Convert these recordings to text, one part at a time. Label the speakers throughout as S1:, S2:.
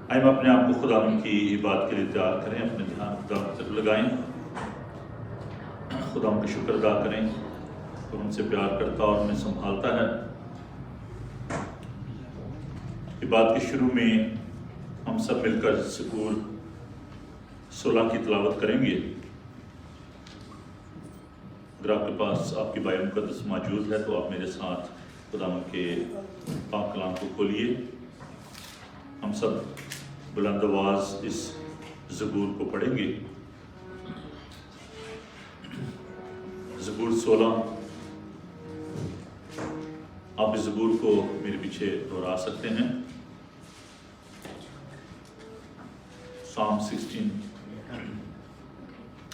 S1: آئے ہم اپنے آپ کو خدا کی عبادت کے لیے تیار کریں، اپنے دھیان خدا کی طرف لگائیں، خدا کا شکر ادا کریں تو ہم سے پیار کرتا اور ہمیں سنبھالتا ہے۔ عبادت کے شروع میں ہم سب مل کر زبور 16 کی تلاوت کریں گے۔ اگر آپ کے پاس آپ کی بائبل مقدس موجود ہے تو آپ میرے ساتھ خدا کے پاک کلام کو کھولیے۔ ہم سب بلند آواز اس زبور کو پڑھیں گے۔ زبور 16، آپ اس زبور کو میرے پیچھے دہرا سکتے ہیں۔ Psalm 16۔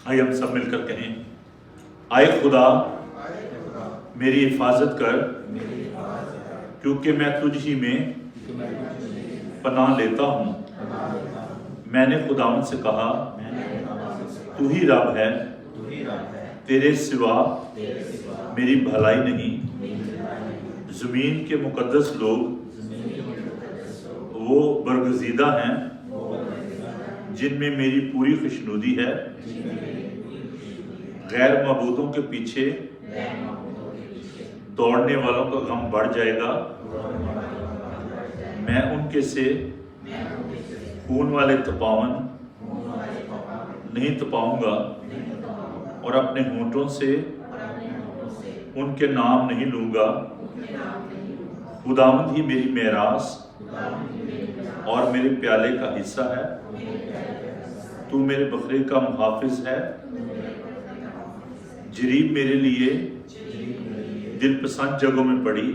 S1: آئیے ہم سب مل کر کہیں، آئے خدا میری حفاظت کر، کیونکہ میں تجھ ہی میں پناہ لیتا ہوں۔ میں نے خداوند سے کہا، تو ہی رب ہے، تیرے سوا میری بھلائی نہیں۔ زمین کے مقدس لوگ وہ برگزیدہ ہیں جن میں میری پوری خوشنودی ہے۔ غیر معبودوں کے پیچھے دوڑنے والوں کا غم بڑھ جائے گا۔ میں ان کے سے خون والے تپاون نہیں تپاؤں گا، اور اپنے ہونٹوں سے ان کے نام نہیں لوں گا۔ خداوند ہی میری میراث اور میرے پیالے کا حصہ ہے۔ تو میرے بکرے کا محافظ ہے۔ جریب میرے لیے دل پسند جگہوں میں پڑی،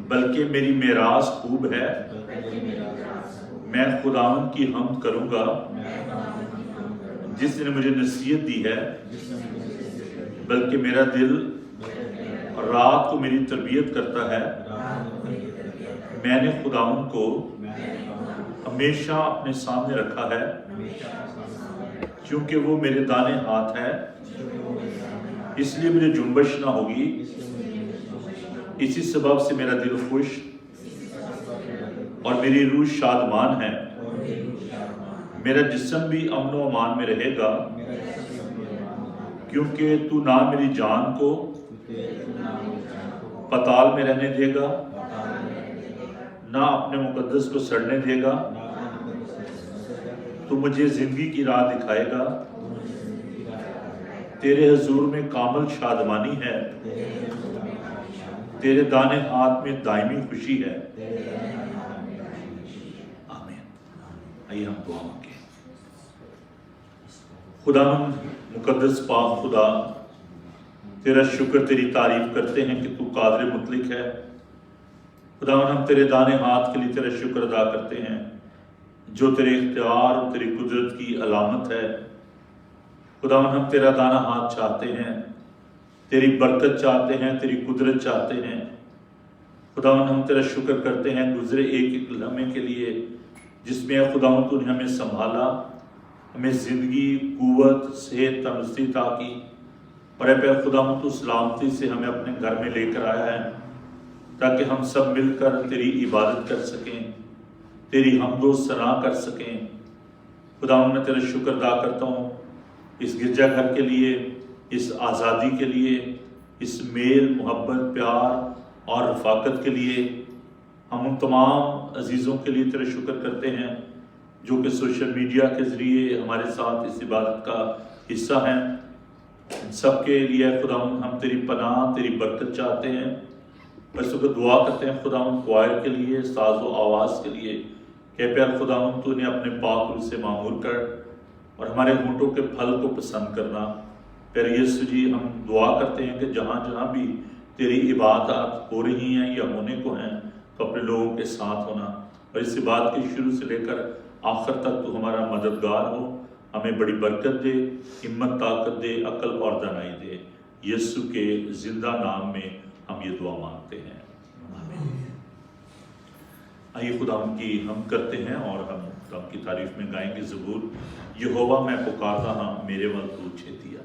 S1: بلکہ میری میراث خوب ہے۔ میں خداوند کی حمد کروں گا جس نے مجھے نصیحت دی ہے، بلکہ میرا دل رات کو میری تربیت کرتا ہے۔ میں نے خداوند کو ہمیشہ اپنے سامنے رکھا ہے، کیونکہ وہ میرے دانے ہاتھ ہے۔ اس لیے مجھے جنبش نہ ہوگی۔ اسی سبب سے میرا دل خوش اور میری روح شادمان ہے۔ میرا جسم بھی امن و امان میں رہے گا، کیونکہ تو نہ میری جان کو پتال میں رہنے دے گا، نہ اپنے مقدس کو سڑنے دے گا۔ تو مجھے زندگی کی راہ دکھائے گا۔ تیرے حضور میں کامل شادمانی ہے، تیرے دانے ہاتھ میں دائمی خوشی ہے۔ آمین۔ آئیے ہم دعا مانگیں۔ خداوند مقدس پاک خدا، تیرا شکر تیری تعریف کرتے ہیں کہ تو قادر مطلق ہے۔ خداوند ہم تیرے دانے ہاتھ کے لیے تیرا شکر ادا کرتے ہیں، جو تیرے اختیار اور تیری قدرت کی علامت ہے۔ خداوند ہم تیرا دانا ہاتھ چاہتے ہیں، تیری برکت چاہتے ہیں، تیری قدرت چاہتے ہیں۔ خداوند ہم تیرا شکر کرتے ہیں گزرے ایک ایک لمحے کے لیے جس میں خداوند تو نے ہمیں سنبھالا، ہمیں زندگی، قوت، صحت، تندرستی عطا کی، اور اے پیارے خداوند تو سلامتی سے ہمیں اپنے گھر میں لے کر آیا ہے تاکہ ہم سب مل کر تیری عبادت کر سکیں، تیری حمد و ثنا کر سکیں۔ خداوند میں تیرا شکر ادا کرتا ہوں اس گرجا گھر کے لیے، اس آزادی کے لیے، اس میل، محبت، پیار اور رفاقت کے لیے۔ ہم ان تمام عزیزوں کے لیے تیرا شکر کرتے ہیں جو کہ سوشل میڈیا کے ذریعے ہمارے ساتھ اس عبادت کا حصہ ہیں۔ ان سب کے لیے خداوند ہم تیری پناہ، تیری برکت چاہتے ہیں۔ اس وقت دعا کرتے ہیں خداوند کوائر کے لیے، ساز و آواز کے لیے کہ پیار خداوند تو نے اپنے پاک روح سے معمور کر اور ہمارے ہونٹوں کے پھل کو پسند کرنا۔ پھر یسوع جی ہم دعا کرتے ہیں کہ جہاں جہاں بھی تیری عبادات ہو رہی ہیں یا ہونے کو ہیں تو اپنے لوگوں کے ساتھ ہونا، اور اس عبادت کے شروع سے لے کر آخر تک تو ہمارا مددگار ہو، ہمیں بڑی برکت دے، ہمت، طاقت دے، عقل اور دانائی دے۔ یسوع کے زندہ نام میں ہم یہ دعا مانگتے ہیں، آمین۔ آئیے خدا ہم کی ہم کرتے ہیں اور ہم خدا کی تعریف میں گائیں گے زبور، یہوہ میں پکارتا ہاں میرے ول تو چھیتی آ۔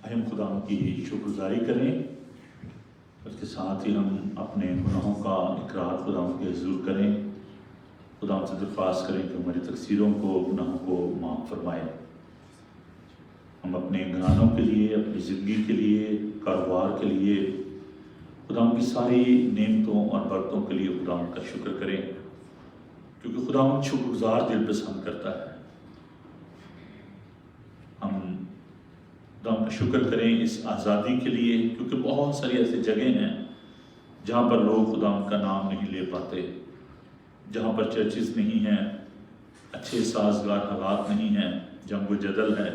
S1: ہم خدا کی شکر گزاری کریں، اس کے ساتھ ہی ہم اپنے گناہوں کا اقرار خدا کے حضور کریں، خدا سے درخواست کریں کہ ہماری تقصیروں کو، گناہوں کو معاف فرمائے۔ ہم اپنے گھرانوں کے لیے، اپنی زندگی کے لیے، کاروبار کے لیے خدا کی ساری نعمتوں اور برکتوں کے لیے خدا کا شکر کریں، کیونکہ خدا شکر گزار دل پسند کرتا ہے۔ ہم خدا کا شکر کریں اس آزادی کے لیے، کیونکہ بہت ساری ایسی جگہیں ہیں جہاں پر لوگ خدا کا نام نہیں لے پاتے، جہاں پر چرچز نہیں ہیں، اچھے سازگار حالات نہیں ہیں، جنگ و جدل ہے۔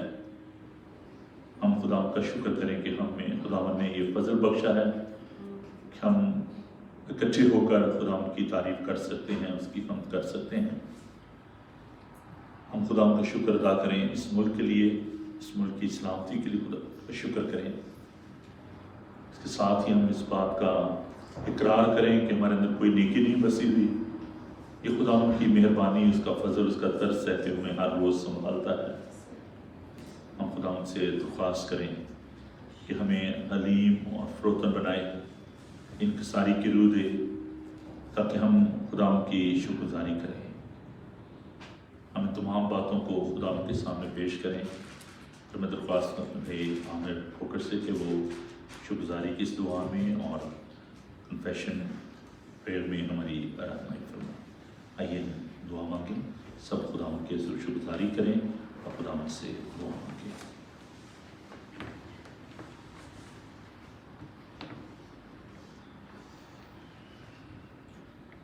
S1: ہم خدا کا شکر کریں کہ ہمیں خدا نے یہ فضل بخشا ہے کہ ہم اکٹھے ہو کر خدا کی تعریف کر سکتے ہیں، اس کی حمد کر سکتے ہیں۔ ہم خدا کا شکر ادا کریں اس ملک کے لیے، اس ملک کی سلامتی کے لیے خدا کا شکر کریں۔ اس کے ساتھ ہی ہم اس بات کا اقرار کریں کہ ہمارے اندر کوئی نیکی نہیں بسی ہوئی، یہ خدا کی مہربانی، اس کا فضل، اس کا ترس ہے کہ ہمیں ہر روز سنبھالتا ہے۔ ہم خدا سے درخواست کریں کہ ہمیں حلیم اور فروتن بنائے، انکساری کی روح دے، تاکہ ہم خدا کی شکر گزاری کریں۔ ہم تمام باتوں کو خدا کے سامنے پیش کریں، تو میں درخواست کرتا ہوں عامر ٹھوکر سے کہ وہ شکر گزاری کی اس دعا میں اور کنفیشن پریئر میں ہماری رہنمائی فرمائیں۔ آئیے دعا مانگیں، سب خدا کے شکر گزاری کریں اور خدا سے دعا مانگیں۔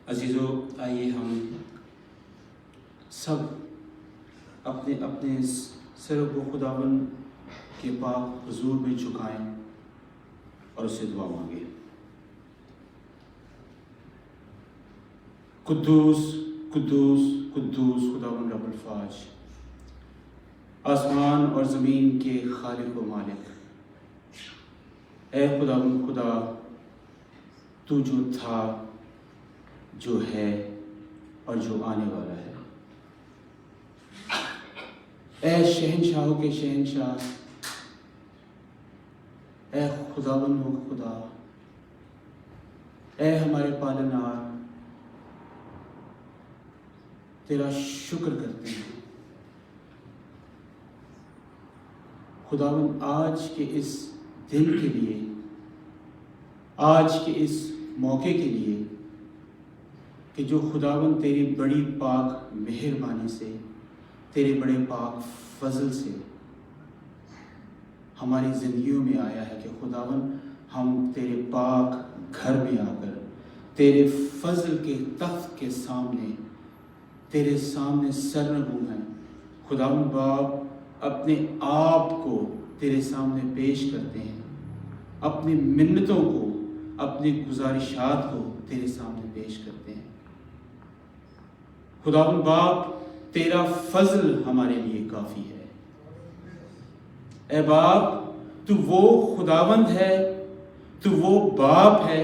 S2: عزیزو، آئیے ہم سب اپنے اپنے سروں کو خداوند کے پاک حضور میں جھکائیں اور اس سے دعا مانگیں۔ قدوس قدوس قدوس خداوند رب الفاج، آسمان اور زمین کے خالق و مالک، اے خداوند خدا، تو جو تھا، جو ہے اور جو آنے والا ہے، اے شہنشاہوں کے شہنشاہ، اے خداوند و خدا، اے ہمارے پالنہار، تیرا شکر کرتے ہیں خداوند آج کے اس دن کے لیے، آج کے اس موقع کے لیے کہ جو خداوند تیری بڑی پاک مہربانی سے، تیرے بڑے پاک فضل سے ہماری زندگیوں میں آیا ہے، کہ خداوند ہم تیرے پاک گھر میں آ کر تیرے فضل کے تخت کے سامنے، تیرے سامنے سرنگو ہیں۔ خداوند باپ اپنے آپ کو تیرے سامنے پیش کرتے ہیں، اپنی منتوں کو، اپنی گزارشات کو تیرے سامنے پیش کرتے ہیں۔ خداوند باپ، تیرا فضل ہمارے لیے کافی ہے۔ اے باپ، تو وہ خداوند ہے، تو وہ باپ ہے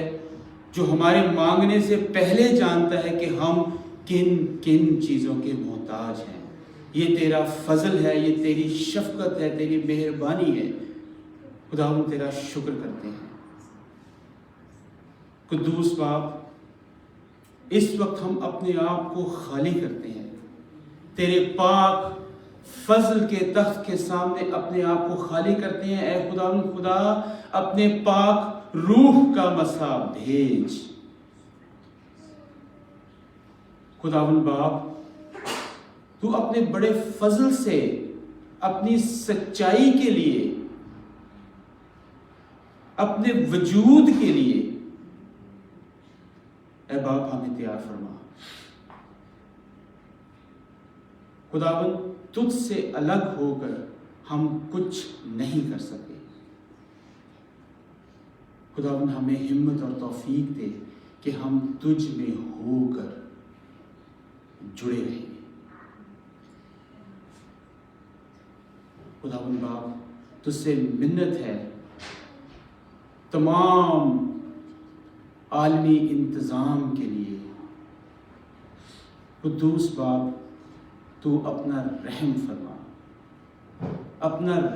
S2: جو ہمارے مانگنے سے پہلے جانتا ہے کہ ہم کن کن چیزوں کے محتاج ہیں۔ یہ تیرا فضل ہے، یہ تیری شفقت ہے، تیری مہربانی ہے۔ خداوند تیرا شکر کرتے ہیں۔ قدوس باپ، اس وقت ہم اپنے آپ کو خالی کرتے ہیں، تیرے پاک فضل کے تخت کے سامنے اپنے آپ کو خالی کرتے ہیں۔ اے خداوند خدا، اپنے پاک روح کا مسا بھیج۔ خداوند باپ، تو اپنے بڑے فضل سے، اپنی سچائی کے لیے، اپنے وجود کے لیے اے باپ ہمیں تیار فرما۔ خداوند، تجھ سے الگ ہو کر ہم کچھ نہیں کر سکتے۔ خداوند ہمیں ہمت اور توفیق دے کہ ہم تجھ میں ہو کر جڑے رہیں گے۔ خداوند باپ، تجھ سے منت ہے، تمام عالمی انتظام کے لیے قدوس باپ، تو اپنا رحم فرما، اپنا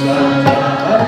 S3: Bye.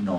S1: 9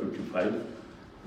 S1: 55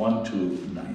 S1: 1 to 9।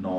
S1: 9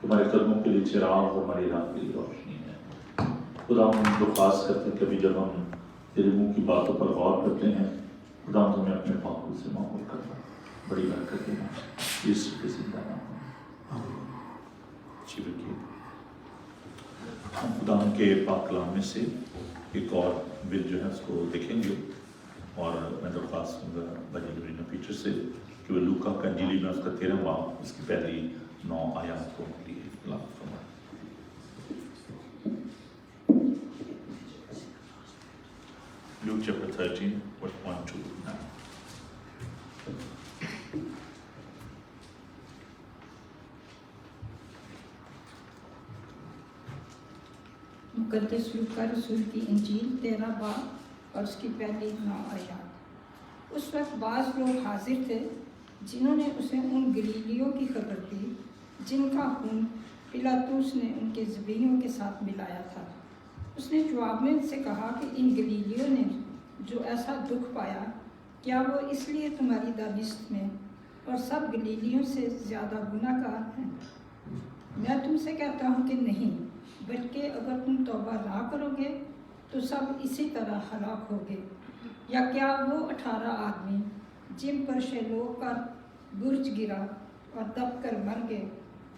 S1: تمہارے قدموں کے لیے چراغ اور ہماری راہ کے لیے روشنی ہے۔ خدا ہم درخواست کرتے ہیں کبھی جب ہم تیرے منہ کی باتوں پر غور کرتے ہیں، خدا تمہیں اپنے پاکوں سے معمول کرنا بڑی برکت دینا، اس کے زندہ نام جی رکھیے۔ ہم خدا کے پاک کلام میں سے ایک اور بل جو ہے اس کو دیکھیں گے، اور میں درخواست کروں گا بھائی رینا پیچر سے کہ وہ لوکا کا انجیلی میں اس کا 13واں باب اس کی پہلی 9 آیات کو لیے تلاوت فرمائیں۔ Luke chapter 13, verse 1 to 9.
S4: مقدس لوکا رسول کی انجیل 13 باب اور اس کی پہلی 9 آیات۔ اس وقت بعض لوگ حاضر تھے جنہوں نے اسے ان گلیلیوں کی خبر دی جن کا خون پلاطس نے ان کے ذبیحوں کے ساتھ ملایا تھا۔ اس نے جواب میں ان سے کہا کہ ان گلیلیوں نے جو ایسا دکھ پایا، کیا وہ اس لیے تمہاری دانست میں اور سب گلیلیوں سے زیادہ گناہ گار ہیں؟ میں تم سے کہتا ہوں کہ نہیں، بلکہ اگر تم توبہ نہ کرو گے تو سب اسی طرح ہلاک ہوگے۔ یا کیا وہ 18 آدمی جن پر شیلوہ کا برج گرا اور دب کر مر گئے،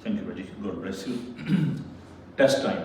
S1: Thank you, buddy. God bless you. Test time.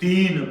S1: 3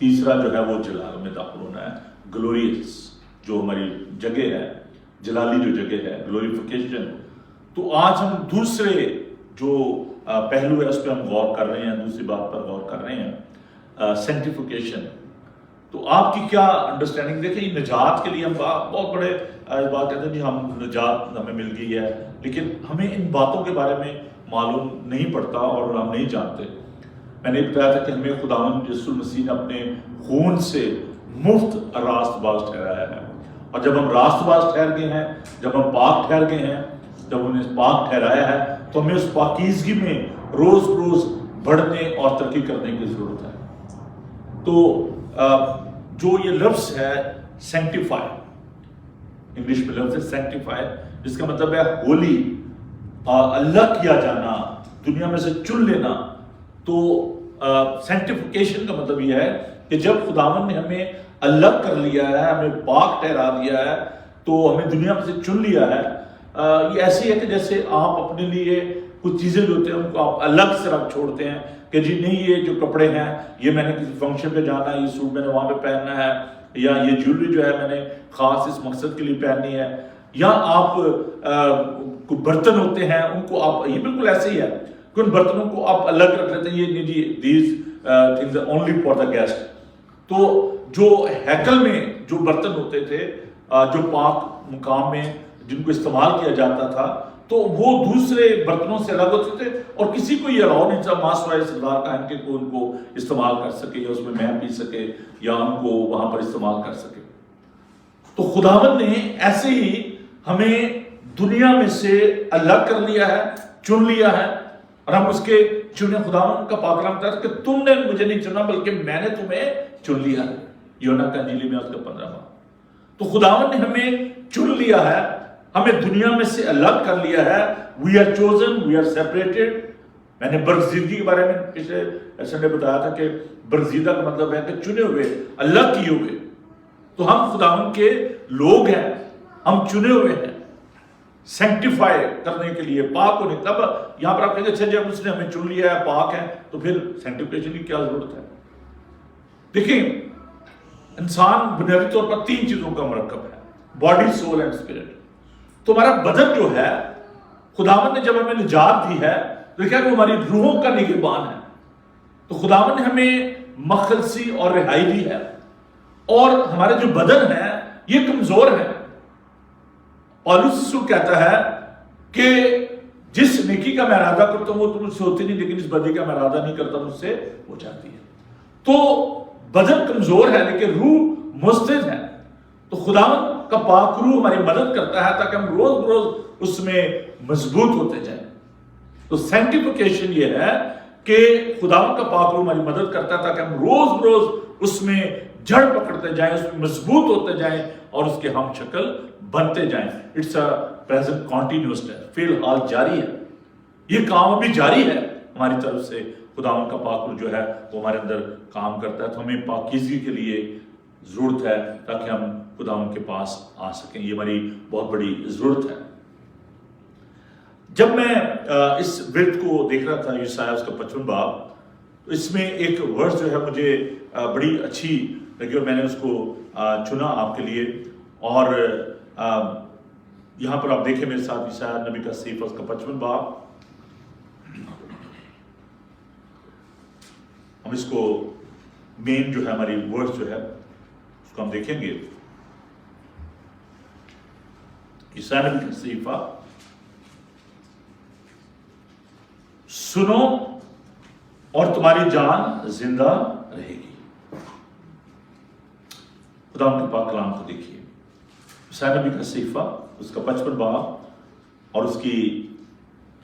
S1: تیسرا جو ہے وہ جلال میں داخل ہونا ہے، گلوریس جو ہماری جگہ ہے، جلالی جو جگہ ہے، گلوریفیکیشن. تو آج ہم دوسرے جو پہلو ہے اس پہ ہم غور کر رہے ہیں، دوسری بات پر غور کر رہے ہیں، سینٹیفیکیشن. تو آپ کی کیا انڈرسٹینڈنگ؟ دیکھیں یہ نجات کے لیے ہم بہت بڑے بات کہتے ہیں کہ ہم نجات ہمیں مل گئی ہے، لیکن ہمیں ان باتوں کے بارے میں معلوم نہیں پڑتا اور ہم نہیں جانتے. میں نے بتایا تھا کہ ہمیں خداوند یسوع المسیح نے اپنے خون سے مفت راست باز ٹھہرایا ہے، اور جب ہم راست باز ٹھہر گئے ہیں، جب ہم پاک ٹھہر گئے ہیں، جب انہیں پاک ٹھہرایا ہے، تو ہمیں اس پاکیزگی میں روز روز بڑھنے اور ترقی کرنے کی ضرورت ہے. تو جو یہ لفظ ہے سینکٹیفائی، انگلش میں لفظ ہے سینکٹیفائی، جس کا مطلب ہے ہولی، اللہ کیا جانا، دنیا میں سے چن لینا. تو سینکٹیفیکیشن کا مطلب یہ ہے کہ جب خداوند نے ہمیں الگ کر لیا ہے، ہمیں پاک ٹھہرا دیا ہے، تو ہمیں دنیا میں سے چن لیا ہے. یہ ایسے ہے کہ جیسے آپ اپنے لیے کچھ چیزیں جو ہوتے ہیں ان کو آپ الگ سے رکھ چھوڑتے ہیں کہ جی نہیں یہ جو کپڑے ہیں یہ میں نے کسی فنکشن پہ جانا ہے، یہ سوٹ میں نے وہاں پہ پہننا ہے، یا یہ جیولری جو ہے میں نے خاص اس مقصد کے لیے پہننی ہے. یا آپ برتن ہوتے ہیں ان کو آپ، یہ بالکل ایسے ہی ہے کہ ان برتنوں کو آپ الگ رکھ لیتے ہیں، یہ نہیں جی these things are only for the guest. تو جو ہیکل میں جو برتن ہوتے تھے جو پاک مقام میں جن کو استعمال کیا جاتا تھا، تو وہ دوسرے برتنوں سے الگ ہوتے تھے اور کسی کو یہ الاؤ نہیں تھا ماسوائے سردار قائم کے کو ان کو استعمال کر سکے یا اس میں مہ پی سکے یا ان کو وہاں پر استعمال کر سکے. تو خداوند نے ایسے ہی ہمیں دنیا میں سے الگ کر لیا ہے، چن لیا ہے، اور ہم اس کے چنے. خداوند کا پاک کلام کہتا ہے کہ تم نے مجھے نہیں چنا بلکہ میں نے تمہیں چن لیا ہے، یوحنا کا انجیل میں اس کا 15واں. تو خداوند نے ہمیں چن لیا ہے، ہمیں دنیا میں سے الگ کر لیا ہے. We are chosen, we are separated. میں نے برگزیدگی کے بارے میں پچھلے سنڈے بتایا تھا کہ برگزیدہ کا مطلب ہے کہ چنے ہوئے، الگ کیے ہوئے. تو ہم خداوند کے لوگ ہیں، ہم چنے ہوئے ہیں سینکٹیفائی کرنے کے لیے، پاک ہونے. تب یہاں پر آپ کہیں گے اچھا جب اس نے ہمیں چن لیا ہے، پاک ہے، تو پھر سینکٹیفیکیشن کی کیا ضرورت ہے؟ دیکھیں انسان بنیادی طور پر 3 چیزوں کا مرکب ہے، باڈی، سول اینڈ اسپرٹ. تو ہمارا بدن جو ہے خداوند نے جب ہمیں نجات دی ہے تو کیا کہ وہ ہماری روحوں کا نگہبان ہے. تو خداوند نے ہمیں مخلصی اور رہائی دی ہے، اور ہمارے جو بدن ہے یہ کمزور ہے. پالوس رسول کہتا ہے کہ جس نیکی کا میں ارادہ کرتا ہوں وہ تو مجھ سے ہوتی نہیں، لیکن اس بدی کا میں ارادہ نہیں کرتا مجھ سے ہو جاتی ہے. تو بدن کمزور ہے لیکن روح مستعد ہے. تو خداوند کا پاک روح ہماری مدد کرتا ہے تاکہ ہم روز بروز اس میں مضبوط ہوتے جائیں. تو سینکٹیفیکیشن یہ ہے کہ خداوند کا پاک روح ہماری مدد کرتا ہے تاکہ ہم روز بروز اس میں جڑ پکڑتے جائیں، اس میں مضبوط ہوتے جائیں اور اس کے ہم شکل بنتے جائیں. اٹس اے پریزنٹ کنٹینیوس ہے، فی الحال جاری ہے. یہ کام ابھی جاری ہے ہماری طرف سے. خداوند کا پاک روح جو ہے وہ ہمارے اندر کام کرتا ہے. تو ہمیں پاکیزگی کے لیے ضرورت ہے تاکہ ہم خداوند کے پاس آ سکیں. یہ ہماری بہت بڑی ضرورت ہے. جب میں اس ورد کو دیکھ رہا تھا یسایہ اس کا 55 باب، تو اس میں ایک ورس جو ہے مجھے بڑی اچھی لگی اور میں نے اس کو چنا آپ کے لیے. اور یہاں پر آپ دیکھیں میرے ساتھ یسایہ نبی کا صحیفہ اس کا 55 باب. ہم اس کو مین جو ہے ہماری ورس جو ہے اس کو ہم دیکھیں گے. یسایہ نبی کا صحیفہ، سنو اور تمہاری جان زندہ رہے گی. خدا ان کے پاک کلام کو دیکھیے. یسایہ نبی کا صحیفہ اس کا 55 باب اور اس کی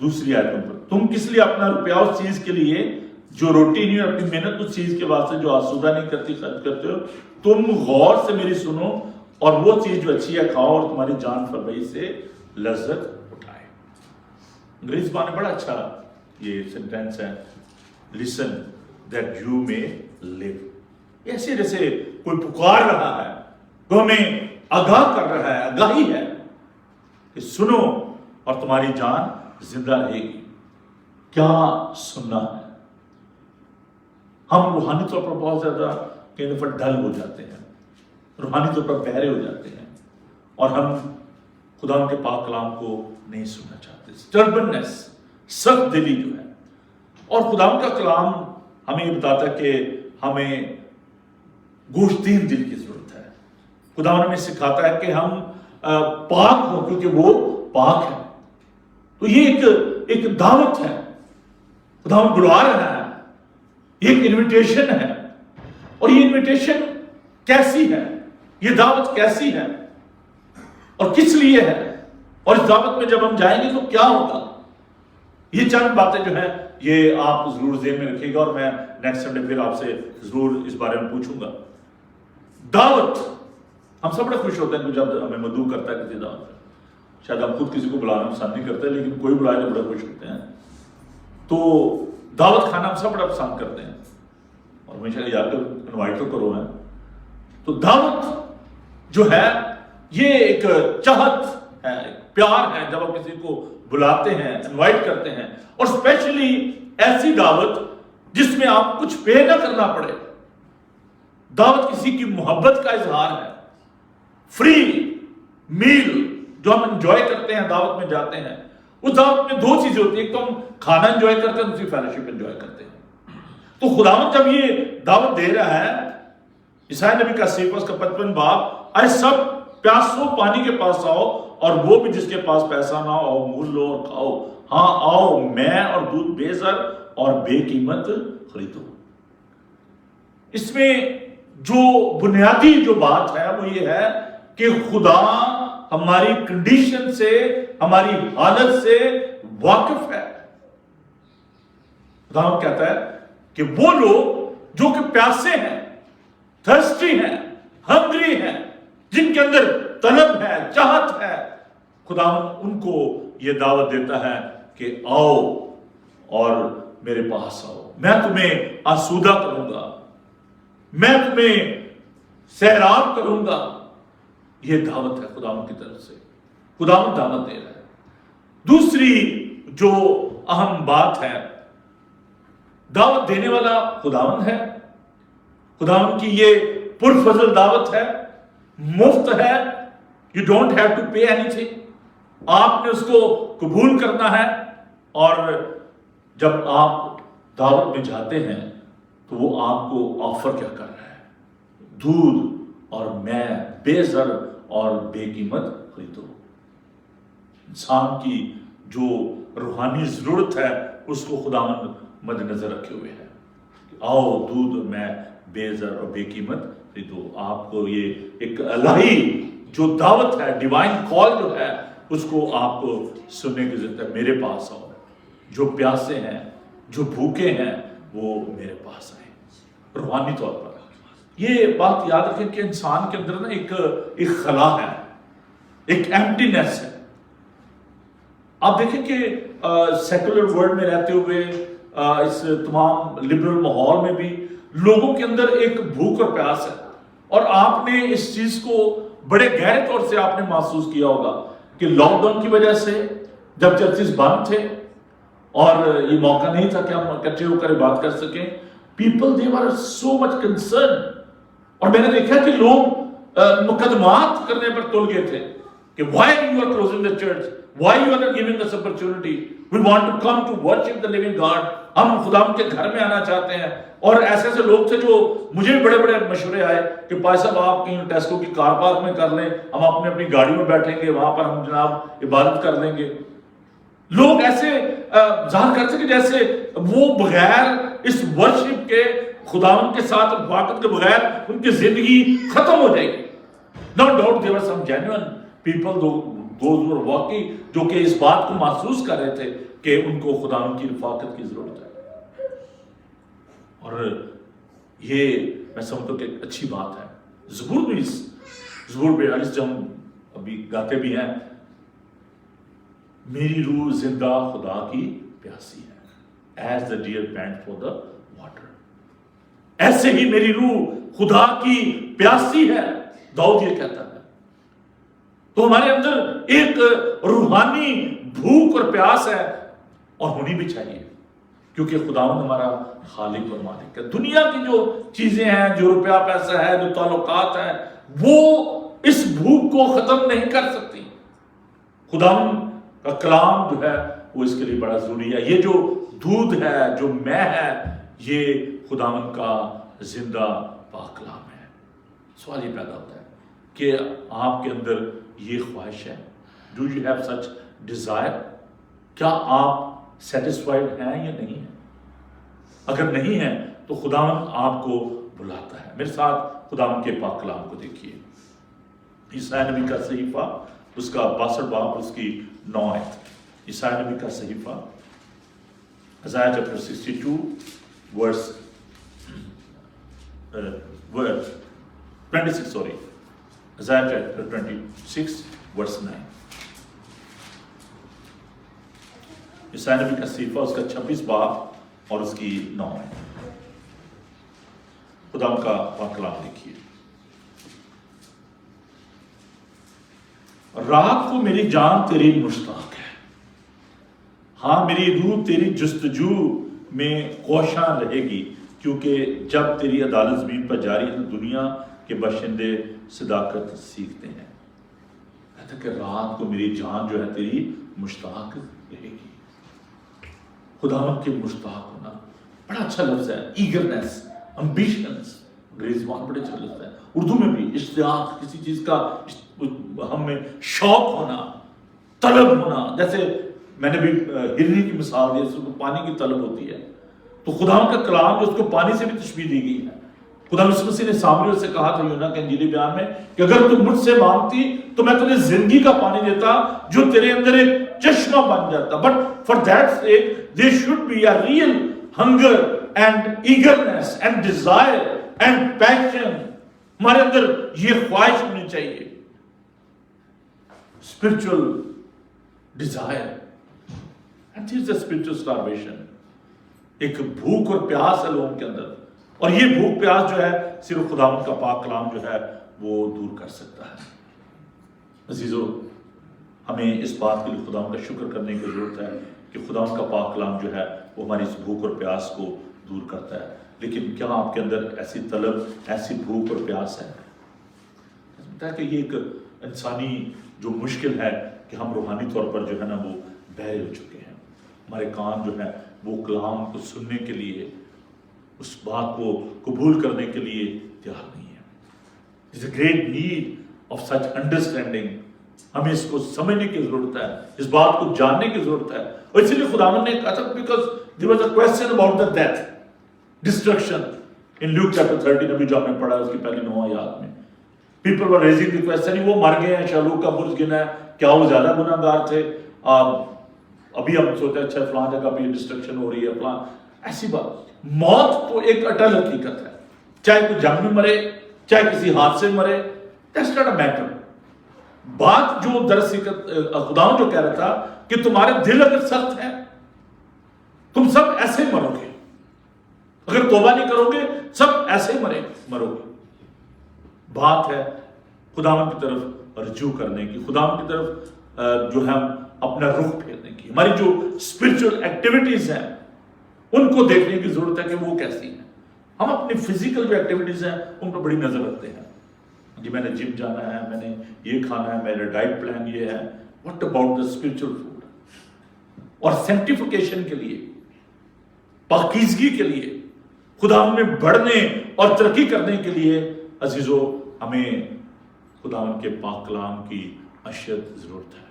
S1: دوسری آیت پر، تم کس لیے اپنا روپیہ اس چیز کے لیے جو روٹی نہیں اور اپنی محنت اس چیز کے واسطے جو آسودہ نہیں کرتی خرچ کرتے ہو؟ تم غور سے میری سنو اور وہ چیز جو اچھی ہے کھاؤ اور تمہاری جان فربئی سے لذت اٹھائے. انگریزی زبان میں بڑا اچھا یہ سینٹینس ہے، listen that you may live. ایسے جیسے کوئی پکار رہا ہے، وہ ہمیں آگاہ کر رہا ہے، آگاہی ہے کہ سنو اور تمہاری جان زندہ رہے گی. کیا سننا ہے؟ ہم روحانی طور پر بہت زیادہ کئی دفعہ ڈل ہو جاتے ہیں، روحانی طور پر بہرے ہو جاتے ہیں، اور ہم خدا ان کے پاک کلام کو نہیں سننا چاہتے. سٹربنس، سخت دلی جو ہے. اور خدا ان کا کلام ہمیں یہ بتاتا ہے کہ ہمیں گوشتین دل کی ضرورت ہے. خدا ہمیں سکھاتا ہے کہ ہم پاک ہوں کیونکہ وہ پاک ہے. تو یہ ایک دعوت ہے، خدا ہم بلا رہا ہے، یہ ایک انویٹیشن ہے. اور یہ انویٹیشن کیسی ہے، یہ دعوت کیسی ہے اور کس لیے ہے، اور اس دعوت میں جب ہم جائیں گے تو کیا ہوگا، یہ چند باتیں جو ہیں یہ آپ ضرور ذہن میں رکھیے گا، اور میں نیکسٹ سنڈے پھر آپ سے ضرور اس بارے میں پوچھوں گا. دعوت، ہم سب بڑے خوش ہوتے ہیں کہ جب ہمیں مدعو کرتا ہے کسی دعوت میں. شاید ہم خود کسی کو بلانا پسند نہیں کرتے، لیکن کوئی بلائے تو بڑے خوش ہوتے ہیں. تو دعوت کھانا ہم سب بڑا پسند کرتے ہیں، اور ہمیشہ یاد کر انوائٹ تو کرو ہے. تو دعوت جو ہے یہ ایک چاہت ہے، ایک پیار ہے جب ہم کسی کو بلاتے ہیں، انوائٹ کرتے ہیں، اور اسپیشلی ایسی دعوت جس میں آپ کچھ پے نہ کرنا پڑے. دعوت کسی کی محبت کا اظہار ہے. فری میل جو ہم انجوائے کرتے ہیں دعوت میں جاتے ہیں، اس دعوت میں دو چیزیں ہوتی ہیں، ایک تو ہم کھانا انجوائے کرتے ہیں، دوسری فیلوشپ انجوائے کرتے ہیں. تو خداوند جب یہ دعوت دے رہا ہے، عیسائی نبی کا سیفس کا 55 باب، اے سب پیاسو پانی کے پاس آؤ، اور وہ بھی جس کے پاس پیسہ نہ ہو مول لو اور کھاؤ. ہاں آؤ، میں اور دودھ بے زر اور بے قیمت خریدو. اس میں جو بنیادی جو بات ہے وہ یہ ہے کہ خدا ہماری کنڈیشن سے، ہماری حالت سے واقف ہے. خدا کہتا ہے کہ وہ لوگ جو کہ پیاسے ہیں، تھرسٹی ہیں، ہنگری ہیں، جن کے اندر طلب ہے، چاہت ہے، خدا ان کو یہ دعوت دیتا ہے کہ آؤ اور میرے پاس آؤ، میں تمہیں آسودہ کروں گا، میں تمہیں سیراب کروں گا. یہ دعوت ہے خداوند کی طرف سے، خداوند دعوت دے رہا ہے. دوسری جو اہم بات ہے، دعوت دینے والا خداوند ہے. خداوند کی یہ پرفضل دعوت ہے، مفت ہے. You don't have to pay anything. آپ نے اس کو قبول کرنا ہے. اور جب آپ دعوت میں جاتے ہیں تو وہ آپ کو آفر کیا کر رہا ہے؟ دودھ اور میں بے زر اور بے قیمت خریدو. انسان کی جو روحانی ضرورت ہے اس کو خداوند مد نظر رکھے ہوئے ہے. آؤ دودھ اور میں بے زر اور بے قیمت خریدو. آپ کو یہ ایک الہی جو دعوت ہے، ڈیوائن کال جو ہے، اس کو آپ کو سننے کی ضرورت ہے. میرے پاس آؤ، جو پیاسے ہیں، جو بھوکے ہیں، وہ میرے پاس آئیں. روحانی طور پر یہ بات یاد رکھیں کہ انسان کے اندر نا ایک خلا ہے، ایک ایمپٹینس ہے. آپ دیکھیں کہ سیکولر ورلڈ میں رہتے ہوئے، اس تمام لبرل ماحول میں بھی لوگوں کے اندر ایک بھوک اور پیاس ہے. اور آپ نے اس چیز کو بڑے گہرے طور سے آپ نے محسوس کیا ہوگا کہ لاک ڈاؤن کی وجہ سے جب چرچز بند تھے اور یہ موقع نہیں تھا کہ ہم اکٹھے ہو کر بات کر سکیں، people they were so much concern. اور میں نے دیکھا کہ لوگ مقدمات کرنے پر تل گئے تھے کہ why you are closing the church, why you are not giving us opportunity, we want to come to worship the living God. ہم خدا کے گھر میں آنا چاہتے ہیں. اور ایسے ایسے لوگ تھے جو مجھے بڑے بڑے مشورے آئے کہ پائی صاحب آپ کہیں ٹیسکو کی کار پارک میں کر لیں، ہم اپنی گاڑی میں بیٹھیں گے، وہاں پر ہم جناب عبادت کر لیں گے. لوگ ایسے ظاہر کرتے کہ جیسے وہ بغیر اس ورشپ کے، خداوند کے ساتھ واقعت کے بغیر ان کی زندگی ختم ہو جائے گی. No doubt there were some genuine people, those who were walking، جو کہ اس بات کو محسوس کر رہے تھے کہ ان کو خداوند کی رفاقت کی ضرورت ہے. اور یہ میں سمجھتا ہوں کہ ایک اچھی بات ہے. زبور 42 جو ہم ابھی گاتے بھی ہیں، میری روح زندہ خدا کی پیاسی ہے، as the deer pant for the water. ایسے ہی میری روح خدا کی پیاسی ہے، داؤد یہ کہتا ہے. تو ہمارے اندر ایک روحانی بھوک اور پیاس ہے، اور ہونی بھی چاہیے. کیونکہ خداوند ہمارا خالق اور مالک ہے. دنیا کی جو چیزیں ہیں، جو روپیہ پیسہ ہے، جو تعلقات ہیں، وہ اس بھوک کو ختم نہیں کر سکتی. خداوند کا کلام جو ہے وہ اس کے لیے بڑا ضروری ہے. یہ جو دودھ ہے، جو میں ہے، یہ خداوند کا زندہ پاک کلام ہے. سوال یہ پیدا ہوتا ہے کہ آپ کے اندر یہ خواہش ہے. Do you have such Dzire? کیا آپ سیٹسفائیڈ ہیں یا نہیں ہیں؟ اگر نہیں ہے تو خداوند آپ کو بلاتا ہے. میرے ساتھ خداوند کے پاک کلام کو دیکھیے. عیسائی نبی کا صحیفہ، اس کا 62 باب، اس کی 9 آیت. عیسائی نبی کا صحیفہ، Isaiah chapter 62 verse 26, sorry. Isaiah chapter 26 verse 9. عیسائی نبی کا صحیفہ، اس کا 26 باب اور اس کی 9 آیت. خدا کا پاک کلام دیکھیے. رات کو میری جان تیری مشتاق ہے، ہاں میری روح تیری جستجو میں کوشاں رہے گی، کیونکہ جب تیری عدالت زمین پر جاری ہے تو دنیا کے باشندے صداقت سیکھتے ہیں. کہتا کہ رات کو میری جان جو ہے تیری مشتاق رہے گی. خداوند کے مشتاق ہونا بڑا اچھا لفظ ہے. ایگرنیس، امبیشنز، انگریزی زبان بڑے اچھا لفظ ہے. اردو میں بھی اشتیاق، کسی چیز کا ہم میں شوق ہونا، طلب ہونا. جیسے میں نے بھی ہرنی کی مثال دی، اس کو پانی کی طلب ہوتی ہے. تو خداوند کا کلام جو اس کو پانی سے بھی تشبیہ دی گئی ہے. خدا یسوع مسیح نے سامریل سے کہا تھا یوحنا کے انجیلی بیان میں کہ اگر تم مجھ سے مانگتی تو میں تمہیں زندگی کا پانی دیتا جو تیرے اندر ایک چشمہ بن جاتا. But for that sake there should be a real hunger and eagerness and desire and passion. ہمارے اندر یہ خواہش ہونی چاہیے. spiritual desire. And there is a spiritual starvation. ایک بھوک اور پیاس ہے لوگوں کے اندر، اور یہ بھوک پیاس جو ہے صرف خداوند کا پاک کلام جو ہے وہ دور کر سکتا ہے. عزیزو، ہمیں اس بات کے لیے خداوند کا شکر کرنے کی ضرورت ہے کہ خداوند کا پاک کلام جو ہے وہ ہماری اس بھوک اور پیاس کو دور کرتا ہے. لیکن کیا آپ کے اندر ایسی طلب، ایسی بھوک اور پیاس ہے؟ کہ یہ ایک انسانی جو مشکل ہے کہ ہم روحانی طور پر جو ہے نا وہ بہرے ہو چکے ہیں. ہمارے کان جو ہے وہ کلام کو سننے کے لیے، اس بات کو قبول کرنے کے لیے تیار نہیں ہے. There's a great need of such understanding. ہمیں اس کو سمجھنے کی ضرورت ہے، اس بات کو جاننے کی ضرورت ہے. اور اسی لیے خداوند نے کہا تھا because there was a question about the death, destruction in Luke chapter 13 ابھی جو ہم نے پڑھا ہے اس کی پہلی 9 آیات میں. People were raising the question وہ مر گئے ہیں، شالوک کا برج گنا ہے، کیا وہ زیادہ گناہ گار تھے؟ ابھی ہم سوچتے ہیں اچھا فلاں جگہ بھی ڈسٹرکشن ہو رہی ہے فلاں. ایسی بات، موت تو ایک اٹل حقیقت ہے. چاہے کوئی جنگ میں مرے، چاہے کسی حادثے میں مرے، that's not a matter. بات جو دراصل خداوند جو کہہ رہا تھا کہ تمہارے دل اگر سخت ہیں تم سب ایسے مرو گے. اگر توبہ نہیں کرو گے سب ایسے مرو گے. بات ہے خداوند کی طرف رجوع کرنے کی، خداوند کی طرف جو ہے اپنا رخ پھیرنے کی. ہماری جو اسپرچل ایکٹیویٹیز ہیں ان کو دیکھنے کی ضرورت ہے کہ وہ کیسی ہیں. ہم اپنی فزیکل جو ایکٹیویٹیز ہیں ان پر بڑی نظر رکھتے ہیں. جی میں نے جم جانا ہے، میں نے یہ کھانا ہے، میرا ڈائٹ پلان یہ ہے. What about the spiritual food? اور سینکٹیفیکیشن کے لیے، پاکیزگی کے لیے، خداوند میں بڑھنے اور ترقی کرنے کے لیے عزیزو ہمیں خداوند کے پاک کلام کی اشد ضرورت ہے.